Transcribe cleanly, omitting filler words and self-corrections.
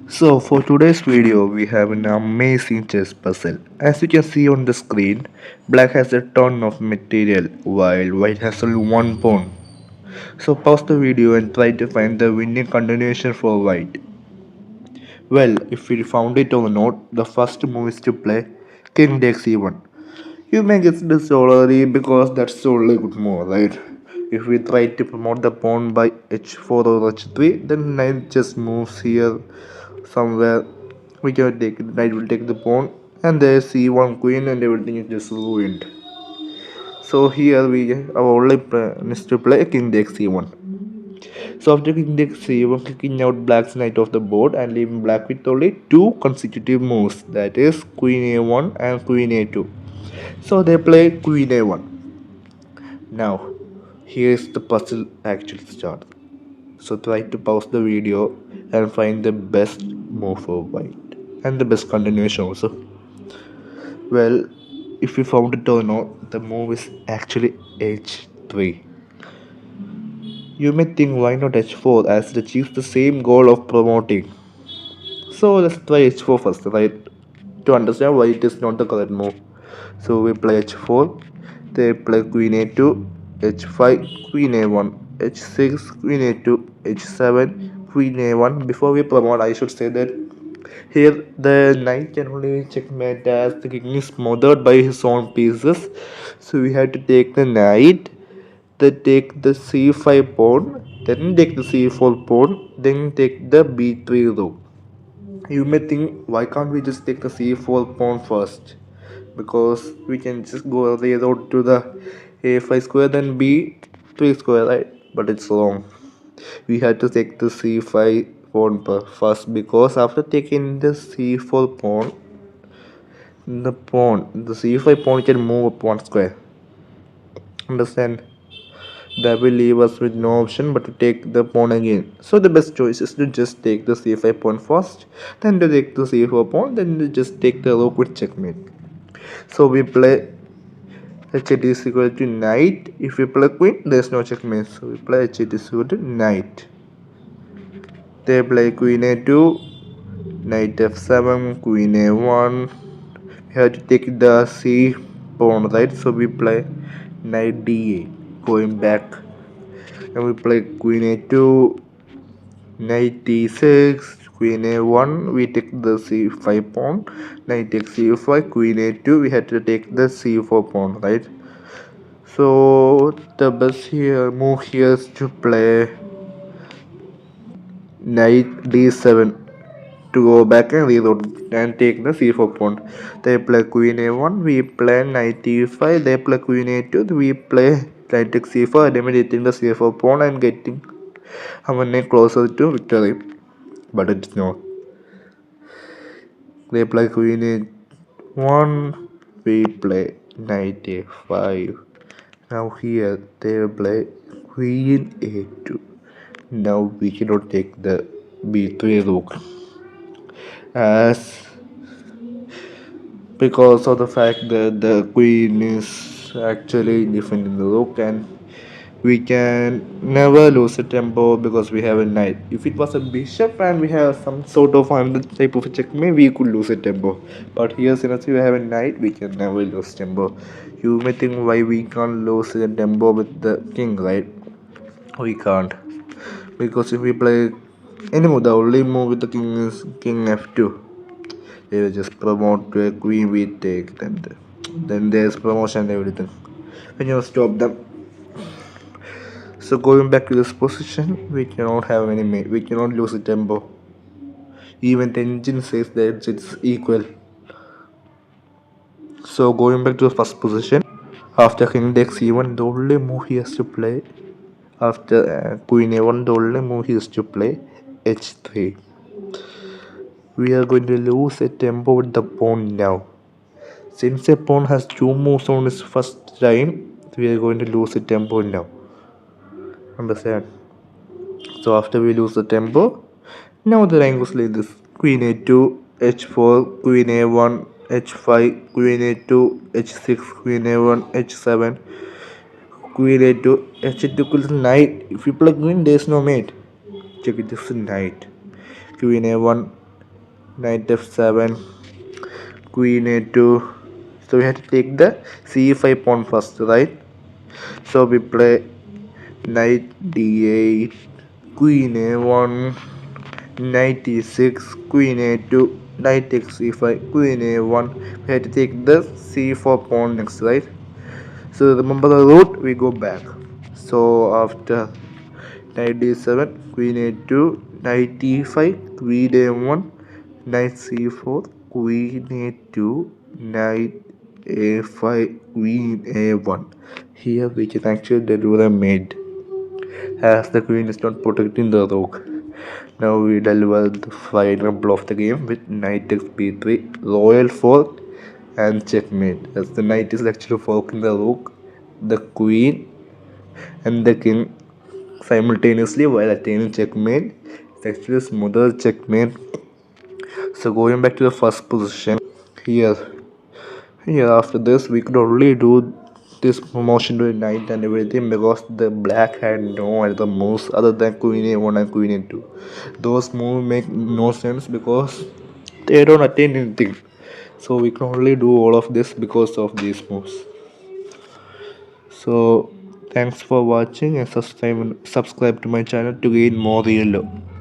So for today's video we have an amazing chess puzzle. As you can see on the screen, black has a ton of material while white has only one pawn. So pause the video and try to find the winning continuation for white. Well, if we found it or not, the first move is to play king takes e1. You may guess this already because that's only good move, right? If we try to promote the pawn by h4 or h3, then knight just moves here somewhere. We can take it, knight will take the pawn, and there's c1 queen, and everything is just ruined. So here we our only plan is to play king takes c1. So after king takes c1, kicking out black's knight off the board and leaving black with only two consecutive moves, that is queen a1 and queen a2. So they play queen a1. Now, here's the puzzle actually starts. So try to pause the video and find the best move for white and the best continuation also. Well, if you found it or not, the move is actually h3. You may think why not h4 as it achieves the same goal of promoting. So let's try h4 first, right? To understand why it is not the correct move. So we play h4, they play queen a2, h5, queen a1, h6, queen a2, h7, queen a1. Before we promote, I should say that here the knight can only checkmate as the king is smothered by his own pieces. So we have to take the knight, then take the c5 pawn, then take the c4 pawn, then take the b3 rook. You may think, why can't we just take the c4 pawn first? Because we can just go the road to the a5 square, then b3 square, right? But it's wrong. We had to take the c5 pawn first, because after taking the c4 pawn, the c5 pawn can move up one square. Understand? That will leave us with no option but to take the pawn again. So the best choice is to just take the c5 pawn first, then to take the c4 pawn, then to just take the rook with checkmate. So we play h8 is equal to knight. If we play queen, there is no checkmate. So we play h8 is equal to knight. They play queen a2, knight f7, queen a1. We have to take the c pawn, right? So we play knight d8, going back. And we play queen a2, knight d6, queen a1. We take the c5 pawn, knight takes c5, queen a2. We had to take the c4 pawn, right? So the best here move here is to play knight d7 to go back and reload and take the c4 pawn. They play queen a1, we play knight d5, they play queen a2, we play knight takes c4, eliminating the c4 pawn and getting our neck closer to victory. But it's not. They play queen a1, we play knight a5. Now here they will play queen a2. Now we cannot take the b3 rook as because of the fact that the queen is actually defending the rook, and we can never lose a tempo because we have a knight. If it was a bishop and we have some sort of another type of a checkmate, we could lose a tempo. But here, since we have a knight, we can never lose tempo. You may think why we can't lose a tempo with the king, right? We can't, because if we play any move, the only move with the king is king f2. They will just promote to a queen we take, then there's promotion and everything. When you stop them. So going back to this position, we cannot have any mate. We cannot lose the tempo. Even the engine says that it's equal. So going back to the first position, after king takes e1, the only move he has to play. After queen a1, the only move he has to play h3. We are going to lose a tempo with the pawn now. Since a pawn has two moves on his first time, we are going to lose a tempo now. Understand? So after we lose the tempo, now the rank was like this: queen a2, h4, queen a1, h5, queen a2, h6, queen a1, h7, queen a2, h8 equals knight. If you play queen, there is no mate. Check it, this is knight. Queen a1, knight f7, queen a2. So we have to take the c5 pawn first, right? So we play knight d8, queen a1, knight e6, queen a2, knight takes c5, queen a1. We have to take the c4 pawn next, right? So remember the route, we go back. So after knight d7, queen a2, knight e5, queen a1, knight c4, queen a2, knight a5, queen a1. Here we can actually deliver a mate, as the queen is not protecting the rook. Now we deliver the final blow of the game with knight takes b3, royal fork, and checkmate. As the knight is actually forking the rook, the queen, and the king simultaneously while attaining checkmate. It's actually a smoother checkmate. So going back to the first position, here here after this we could only do this promotion to a knight and everything because the black had no other moves other than queen a1 and queen a2. Those moves make no sense because they don't attain anything. So we can only do all of this because of these moves. So thanks for watching and subscribe to my channel to gain more real love.